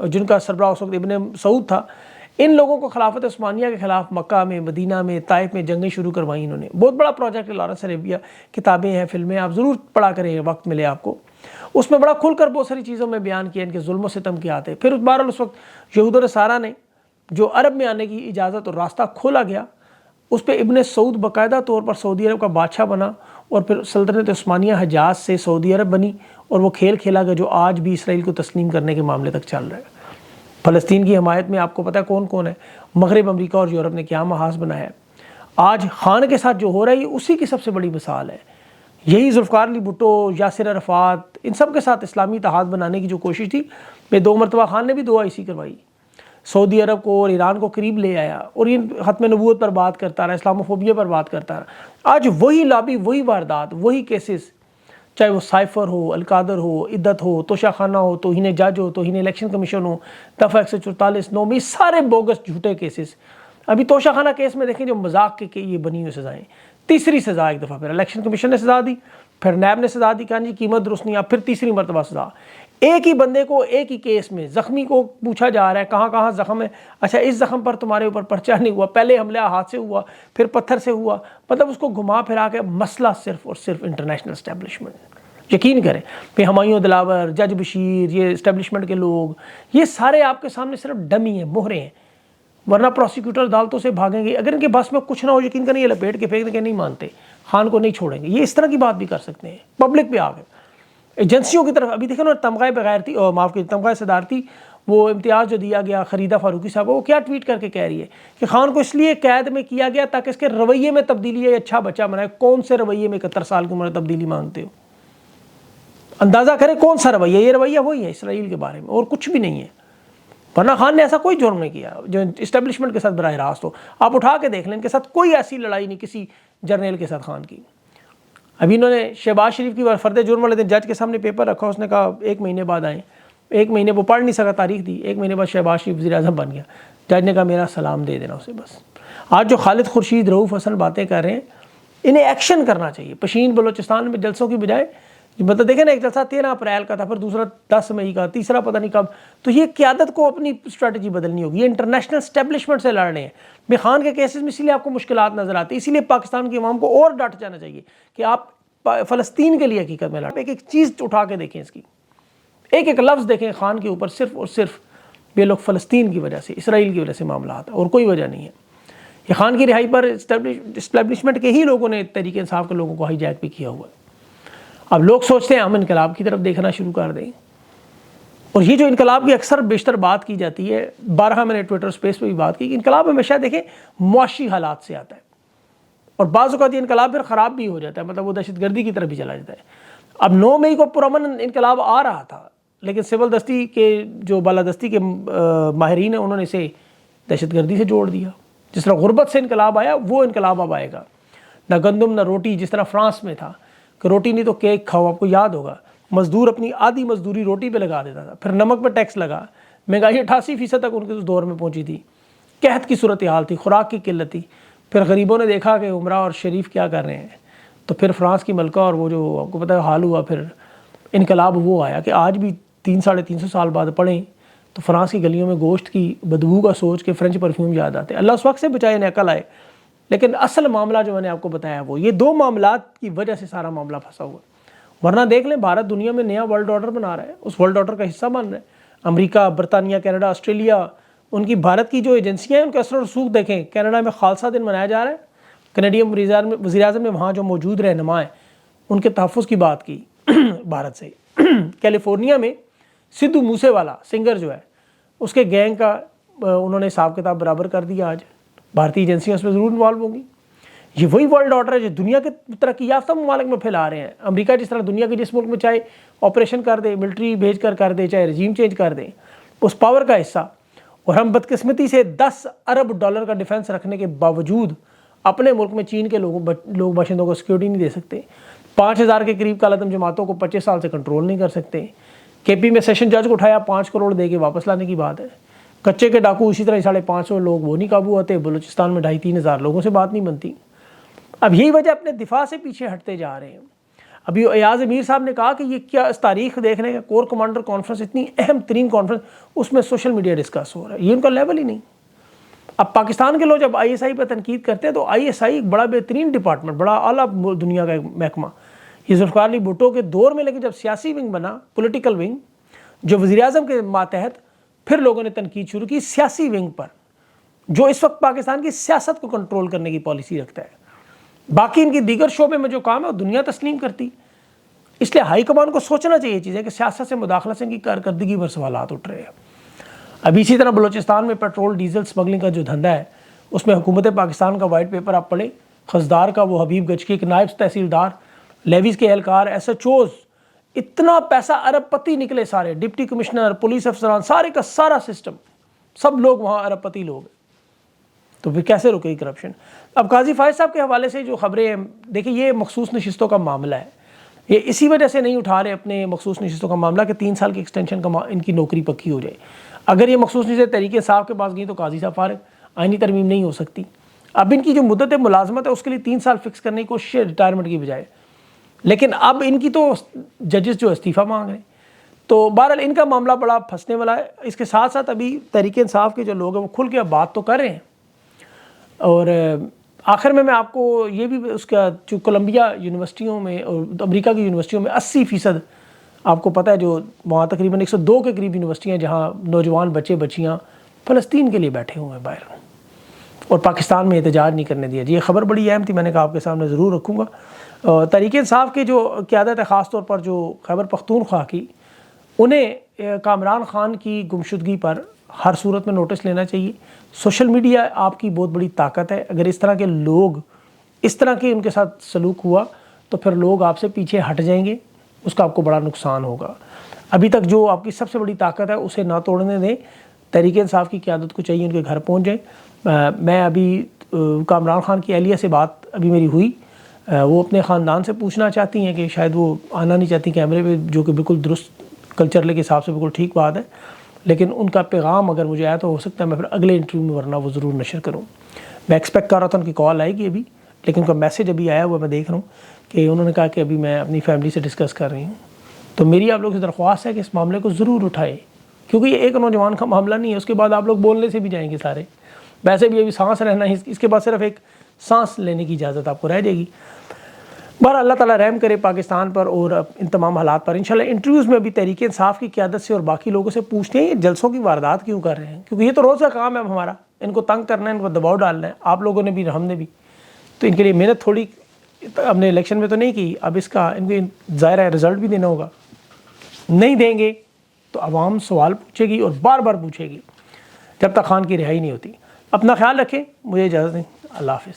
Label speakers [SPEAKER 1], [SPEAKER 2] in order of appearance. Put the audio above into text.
[SPEAKER 1] جن کا سربراہ اس وقت ابن سعود تھا، ان لوگوں کو خلافت عثمانیہ کے خلاف مکہ میں، مدینہ میں، طائف میں جنگیں شروع کروائی انہوں نے. بہت بڑا پروجیکٹ ہے لارنس اریبیا، کتابیں ہیں، فلمیں، آپ ضرور پڑھا کریں وقت ملے آپ کو. اس میں بڑا کھل کر بہت ساری چیزوں میں بیان کیا ان کے ظلم و ستم کیا آتے. پھر بہرحال اس وقت یہود و نصارہ نے جو عرب میں آنے کی اجازت اور راستہ کھولا گیا، اس پہ ابن سعود باقاعدہ طور پر سعودی عرب کا بادشاہ بنا، اور پھر سلطنت عثمانیہ حجاز سے سعودی عرب بنی، اور وہ کھیل کھیلا گیا جو آج بھی اسرائیل کو تسلیم کرنے کے معاملے تک چل رہا ہے. فلسطین کی حمایت میں آپ کو پتہ ہے کون کون ہے؟ مغرب، امریکہ اور یورپ نے کیا محاذ بنایا ہے. آج خان کے ساتھ جو ہو رہا ہے یہ اسی کی سب سے بڑی مثال ہے. یہی ذوالفقار علی بھٹو، یاسر عرفات، ان سب کے ساتھ اسلامی اتحاد بنانے کی جو کوشش تھی، میں 2 مرتبہ خان نے بھی دعا اسی کروائی، سعودی عرب کو اور ایران کو قریب لے آیا، اور یہ ختم نبوت پر بات کرتا رہا، اسلاموفوبیا پر بات کرتا رہا. آج وہی لابی، وہی واردات، وہی کیسز، چاہے وہ سائفر ہو، القادر ہو، عدت ہو، توشہ خانہ ہو، توہین جج ہو، توہین الیکشن کمیشن ہو، دفعہ 144 9 میں سارے بوگس جھوٹے کیسز. ابھی توشہ خانہ کیس میں دیکھیں جو مذاق کے یہ بنی ہوئی سزائیں، تیسری سزا ایک دفعہ پھر الیکشن کمیشن نے سزا دی، پھر نیب نے سزا دی کہ جی قیمت درست نہیں، اب پھر تیسری مرتبہ سزا. ایک ہی بندے کو ایک ہی کیس میں زخمی کو پوچھا جا رہا ہے کہاں کہاں زخم ہے، اچھا اس زخم پر تمہارے اوپر پرچہ نہیں ہوا، پہلے حملہ ہاتھ سے ہوا، پھر پتھر سے ہوا. مطلب اس کو گھما پھرا کے مسئلہ صرف اور صرف انٹرنیشنل اسٹیبلشمنٹ. یقین کریں کہ ہمایوں دلاور، جج بشیر، یہ اسٹیبلشمنٹ کے لوگ، یہ سارے آپ کے سامنے صرف ڈمی ہیں، مہرے ہیں، ورنہ پروسیکیوٹر عدالتوں سے بھاگیں گے. اگر ان کے بس میں کچھ نہ ہو، یقین کریں یہ لپیٹ کے پھینک کے نہیں مانتے، خان کو نہیں چھوڑیں گے. یہ اس طرح کی بات بھی کر سکتے ہیں. پبلک پہ آ گئے ایجنسیوں کی طرف. ابھی دیکھیں نا تمغہ بغیرتی، معاف کیجیے، تمغہ صدارتی، وہ امتیاز جو دیا گیا خریدہ فاروقی صاحب کو، وہ کیا ٹویٹ کر کے کہہ رہی ہے کہ خان کو اس لیے قید میں کیا گیا تاکہ اس کے رویے میں تبدیلی ہے، اچھا بچہ بنائے. کون سے رویے میں 71 سال کی عمر تبدیلی مانگتے ہو؟ اندازہ کریں کون سا رویہ. یہ رویہ وہی ہے اسرائیل کے بارے میں، اور کچھ بھی نہیں ہے. ورنہ خان نے ایسا کوئی جرم نہیں کیا جو اسٹیبلشمنٹ کے ساتھ براہ راست ہو. آپ اٹھا کے دیکھ لیں، ان کے ساتھ کوئی ایسی لڑائی نہیں کسی جرنیل کے ساتھ خان کی. ابھی انہوں نے شہباز شریف کی فرد جرم والے دن جج کے سامنے پیپر رکھا، اس نے کہا 1 مہینے بعد آئیں. 1 مہینے وہ پڑھ نہیں سکا، تاریخ دی، 1 مہینے بعد شہباز شریف وزیر اعظم بن گیا. جج نے کہا میرا سلام دے دینا اسے بس. آج جو خالد خورشید، رؤوف حسن باتیں کر رہے ہیں، انہیں ایکشن کرنا چاہیے. پشین بلوچستان میں جلسوں کی بجائے، مطلب دیکھیں نا، ایک جلسہ 13 اپریل کا تھا، پھر دوسرا 10 مئی کا، تیسرا پتہ نہیں کب. تو یہ قیادت کو اپنی اسٹریٹجی بدلنی ہوگی. یہ انٹرنیشنل اسٹیبلشمنٹ سے لڑ رہے ہیں. بے خان کے کیسز میں اسی لیے آپ کو مشکلات نظر آتی ہیں. اسی لیے پاکستان کی عوام کو اور ڈٹ جانا چاہیے کہ آپ فلسطین کے لیے حقیقت میں لڑ. ایک ایک چیز اٹھا کے دیکھیں، اس کی ایک ایک لفظ دیکھیں خان کے اوپر، صرف اور صرف یہ لوگ فلسطین کی وجہ سے، اسرائیل کی وجہ سے معاملات ہیں، اور کوئی وجہ نہیں ہے. یہ خان کی رہائی پر اسٹیبلشمنٹ کے ہی لوگوں نے، تحریک انصاف کے لوگوں کو ہائی جیک بھی کیا ہوا ہے. اب لوگ سوچتے ہیں ہم انقلاب کی طرف دیکھنا شروع کر دیں. اور یہ جو انقلاب کی اکثر بیشتر بات کی جاتی ہے، 12 میں نے ٹویٹر سپیس پہ بھی بات کی کہ انقلاب ہمیشہ دیکھیں معاشی حالات سے آتا ہے، اور بعض اوقات یہ انقلاب پھر خراب بھی ہو جاتا ہے، مطلب وہ دہشت گردی کی طرف بھی چلا جاتا ہے. اب 9 مئی کو پرامن انقلاب آ رہا تھا، لیکن سول دستی کے جو بالادستی کے ماہرین ہیں، انہوں نے اسے دہشت گردی سے جوڑ دیا. جس طرح غربت سے انقلاب آیا، وہ انقلاب اب آئے گا. نہ گندم نہ روٹی، جس طرح فرانس میں تھا کہ روٹی نہیں تو کیک کھاؤ. آپ کو یاد ہوگا مزدور اپنی آدھی مزدوری روٹی پہ لگا دیتا تھا. پھر نمک پہ ٹیکس لگا، مہنگائی 88% تک ان کے اس دور میں پہنچی تھی. قحط کی صورتحال تھی، خوراک کی قلت تھی. پھر غریبوں نے دیکھا کہ عمرہ اور شریف کیا کر رہے ہیں، تو پھر فرانس کی ملکہ اور وہ جو آپ کو پتہ ہے حال ہوا، پھر انقلاب وہ آیا کہ آج بھی 300-350 سال بعد پڑھیں تو فرانس کی گلیوں میں گوشت کی بدبو کا سوچ کے فرینچ پرفیوم یاد آتے ہیں. اللہ اس وقت سے بچائے انہیں عقل آئے. لیکن اصل معاملہ جو میں نے آپ کو بتایا وہ یہ 2 معاملات کی وجہ سے سارا معاملہ پھنسا ہوا ہے. ورنہ دیکھ لیں بھارت دنیا میں نیا ورلڈ آرڈر بنا رہا ہے، اس ورلڈ آرڈر کا حصہ بن رہا ہے. امریکہ، برطانیہ، کینیڈا، آسٹریلیا، ان کی بھارت کی جو ایجنسیاں ہیں ان کے اثر و رسوخ دیکھیں. کینیڈا میں خالصہ دن منایا جا رہا ہے. کینیڈین وزیر اعظم نے وہاں جو موجود رہنما ہیں ان کے تحفظ کی بات کی بھارت سے. کیلیفورنیا میں سدھو موسے والا سنگر جو ہے، اس کے گینگ کا انہوں نے حساب کتاب برابر کر دیا. آج بھارتی ایجنسیاں اس میں ضرور انوالو ہوں گی. یہ وہی ورلڈ آرڈر ہے جو دنیا کے ترقی یافتہ ممالک میں پھیلا رہے ہیں. امریکہ جس طرح دنیا کے جس ملک میں چاہے آپریشن کر دے، ملٹری بھیج کر دے، چاہے رجیم چینج کر دے، اس پاور کا حصہ. اور ہم بدقسمتی سے $10 ارب کا ڈیفنس رکھنے کے باوجود اپنے ملک میں چین کے لوگ باشندوں کو سیکیورٹی نہیں دے سکتے. 5000 کے قریب کالعدم جماعتوں کو 25 سال سے کنٹرول نہیں کر سکتے. کے پی میں سیشن جج کو اٹھایا، 5 کروڑ دے کے واپس لانے کی بات ہے. کچے کے ڈاکو اسی طرح 550 لوگ وہ نہیں قابو آتے. بلوچستان میں 2500-3000 لوگوں سے بات نہیں بنتی. اب یہی وجہ اپنے دفاع سے پیچھے ہٹتے جا رہے ہیں. ابھی ایاز امیر صاحب نے کہا کہ یہ کیا اس تاریخ دیکھنے کا کور کمانڈر کانفرنس اتنی اہم ترین کانفرنس، اس میں سوشل میڈیا ڈسکس ہو رہا ہے، یہ ان کا لیول ہی نہیں۔ اب پاکستان کے لوگ جب آئی ایس آئی پہ تنقید کرتے ہیں تو آئی ایس آئی ایک بڑا بہترین ڈپارٹمنٹ، بڑا اعلیٰ دنیا کا ایک محکمہ، یہ ذوالفقار علی بھٹو کے دور میں، لیکن جب سیاسی ونگ بنا، پولیٹیکل ونگ، جو وزیر اعظم کے ماتحت، پھر لوگوں نے تنقید شروع کی سیاسی ونگ پر، جو اس وقت پاکستان کی سیاست کو کنٹرول کرنے کی پالیسی رکھتا ہے۔ باقی ان کی دیگر شعبے میں جو کام ہے وہ دنیا تسلیم کرتی، اس لیے ہائی کمان کو سوچنا چاہیے چیزیں کہ سیاست سے مداخلت سے ان کی کارکردگی پر سوالات اٹھ رہے ہیں۔ ابھی اسی طرح بلوچستان میں پیٹرول ڈیزل سمگلنگ کا جو دھندا ہے، اس میں حکومت پاکستان کا وائٹ پیپر آپ پڑھیں، خزدار کا وہ حبیب گچ کی ایک نائب تحصیلدار، لیویز کے اہلکار، ایس ایچ اوز، اتنا پیسہ ارب پتی نکلے سارے، ڈپٹی کمشنر، پولیس افسران، سارے کا سارا سسٹم، سب لوگ وہاں ارب پتی لوگ ہیں، تو پھر کیسے رکے گی کرپشن؟ اب قاضی فائز صاحب کے حوالے سے جو خبریں ہیں، دیکھیں یہ مخصوص نشستوں کا معاملہ ہے، یہ اسی وجہ سے نہیں اٹھا رہے اپنے مخصوص نشستوں کا معاملہ کہ 3 سال کی ایکسٹینشن کا ان کی نوکری پکی ہو جائے۔ اگر یہ مخصوص نشستیں تحریک انصاف کے پاس گئیں تو قاضی صاحب فارغ، آئینی ترمیم نہیں ہو سکتی۔ اب ان کی جو مدت ملازمت ہے اس کے لیے 3 سال فکس کرنے کی کوشش ہے ریٹائرمنٹ کی بجائے، لیکن اب ان کی تو ججز جو استعفیٰ مانگ رہے ہیں، تو بہرحال ان کا معاملہ بڑا پھنسنے والا ہے۔ اس کے ساتھ ساتھ ابھی تحریک انصاف کے جو لوگ ہیں وہ کھل کے اب بات تو کر رہے ہیں، اور آخر میں آپ کو یہ بھی اس کا جو کولمبیا یونیورسٹیوں میں اور امریکہ کی یونیورسٹیوں میں 80% آپ کو پتہ ہے، جو وہاں تقریباً 102 کے قریب یونیورسٹیاں جہاں نوجوان بچے بچیاں فلسطین کے لیے بیٹھے ہوئے ہیں باہر، اور پاکستان میں احتجاج نہیں کرنے دیا۔ یہ خبر بڑی اہم تھی، میں نے کہا آپ کے سامنے ضرور رکھوں گا۔ تحریک انصاف کے جو قیادت ہے، خاص طور پر جو خیبر پختونخوا کی، انہیں کامران خان کی گمشدگی پر ہر صورت میں نوٹس لینا چاہیے۔ سوشل میڈیا آپ کی بہت بڑی طاقت ہے، اگر اس طرح کے لوگ، اس طرح کے ان کے ساتھ سلوک ہوا تو پھر لوگ آپ سے پیچھے ہٹ جائیں گے، اس کا آپ کو بڑا نقصان ہوگا۔ ابھی تک جو آپ کی سب سے بڑی طاقت ہے اسے نہ توڑنے دیں، تحریک انصاف کی قیادت کو چاہیے ان کے گھر پہنچ جائیں۔ میں ابھی کامران خان کی اہلیہ سے بات ابھی میری ہوئی، وہ اپنے خاندان سے پوچھنا چاہتی ہیں کہ شاید وہ آنا نہیں چاہتی کیمرے پہ، جو کہ بالکل درست کلچر کے حساب سے بالکل ٹھیک بات ہے، لیکن ان کا پیغام اگر مجھے آیا تو ہو سکتا ہے میں پھر اگلے انٹرویو میں ورنہ وہ ضرور نشر کروں۔ میں ایکسپیکٹ کر رہا تھا ان کی کال آئے گی ابھی، لیکن ان کا میسج ابھی آیا ہوا میں دیکھ رہا ہوں کہ انہوں نے کہا کہ ابھی میں اپنی فیملی سے ڈسکس کر رہی ہوں۔ تو میری آپ لوگوں سے درخواست ہے کہ اس معاملے کو ضرور اٹھائے، کیونکہ یہ ایک نوجوان کا معاملہ نہیں ہے، اس کے بعد آپ لوگ بولنے سے بھی جائیں گے سارے، ویسے بھی ابھی سانس رہنا ہے، اس کے بعد صرف ایک سانس لینے کی اجازت آپ کو رہ جائے گی۔ بہرحال اللہ تعالیٰ رحم کرے پاکستان پر اور ان تمام حالات پر۔ انشاءاللہ انٹرویوز میں ابھی تحریک انصاف کی قیادت سے اور باقی لوگوں سے پوچھتے ہیں یہ جلسوں کی واردات کیوں کر رہے ہیں، کیونکہ یہ تو روز کا کام ہے ہمارا، ان کو تنگ کرنا ہے، ان کو دباؤ ڈالنا ہے، آپ لوگوں نے بھی ہم نے بھی، تو ان کے لیے محنت تھوڑی ہم نے الیکشن میں تو نہیں کی، اب اس کا ان کو ظاہر ہے رزلٹ بھی دینا ہوگا، نہیں دیں گے تو عوام سوال پوچھے گی اور بار بار پوچھے گی جب تک خان کی رہائی نہیں ہوتی۔ اپنا خیال رکھیں، مجھے اجازت دیں، اللہ حافظ۔